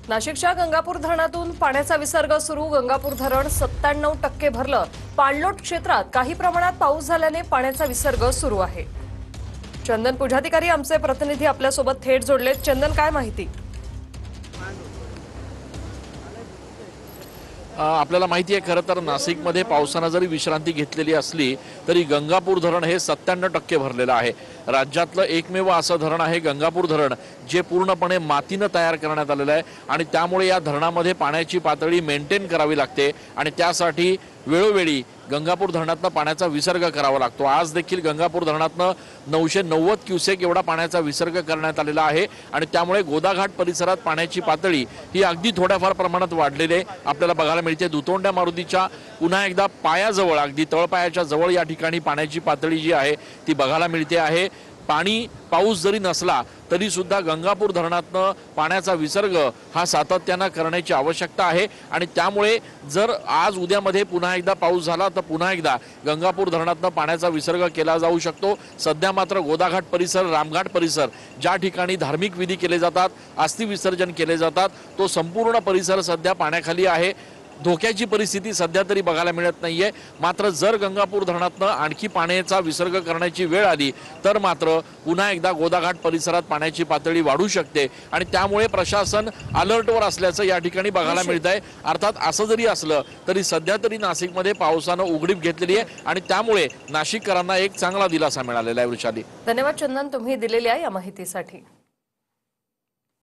नाशिकच्या गंगापूर धरणातून पाण्याचा विसर्ग सुरू। गंगापूर धरण 97% भरलं। पाणलोट क्षेत्रात काही प्रमाणात पाऊस झाल्याने पाण्याचा विसर्ग सुरू आहे। चंदन पुजाधिकारी आमचे प्रतिनिधी आपल्यासोबत थेट जोडलेत। चंदन, काय माहिती? आपल्याला माहिती आहे, खरं तर नाशिकमध्ये पावसानं जरी विश्रांती घेतलेली असली तरी गंगापूर धरण हे 97% भरलेलं आहे। राज्यातलं एकमेव असं धरण आहे गंगापूर धरण जे पूर्णपणे मातीनं तयार करण्यात आलेलं आहे आणि त्यामुळे या धरणामध्ये पाण्याची पातळी मेंटेन करावी लागते आणि त्यासाठी वेळोवेळी गंगापूर धरणातनं पाण्याचा विसर्ग करावा लागतो। आज देखील गंगापूर धरणातनं 990 क्युसेक एवढा पाण्याचा विसर्ग करण्यात आलेला आहे आणि त्यामुळे गोदाघाट परिसरात पाण्याची पातळी ही अगदी थोड्याफार प्रमाणात वाढलेली आहे आपल्याला बघायला मिळते। दुतोंड्या मारुतीच्या पुन्हा एकदा पायाजवळ, अगदी तळपायाच्या जवळ या ठिकाणी पाण्याची पातळी जी आहे ती बघायला मिळते आहे। पाऊस जरी नसला तरी सुद्धा गंगापूर धरणातनं पाण्याचा विसर्ग हा सातत्याने करण्याची आवश्यकता आहे आणि त्यामुळे जर आज उद्यामध्ये पुन्हा एकदा पाऊस झाला तर पुन्हा एकदा गंगापूर धरणातनं पाण्याचा विसर्ग केला जाऊ शकतो। सध्या मात्र गोदाघाट परिसर, रामघाट परिसर ज्या ठिकाणी धार्मिक विधी केले जातात, अस्थि विसर्जन केले जातात, तो संपूर्ण परिसर सध्या पाण्याखाली आहे। धोक्याची परिस्थिती सध्या तरी बघायला मिळत नाहीये। मात्र जर गंगापूर धरणातनं आणखी पाण्याचा विसर्ग करण्याची वेळ आली तर मात्र पुन्हा एकदा गोदाघाट परिसरात पाण्याची पातळी वाढू शकते आणि त्यामुळे प्रशासन अलर्टवर असल्याचं या ठिकाणी बघायला मिळत आहे। अर्थात असं जरी असलं तरी सध्या तरी नाशिकमध्ये पावसानं उघडीप घेतलेली आहे आणि त्यामुळे नाशिककरांना एक चांगला दिलासा मिळालेला आहे। वृषाली, धन्यवाद चंदन, तुम्ही दिलेल्या या माहितीसाठी।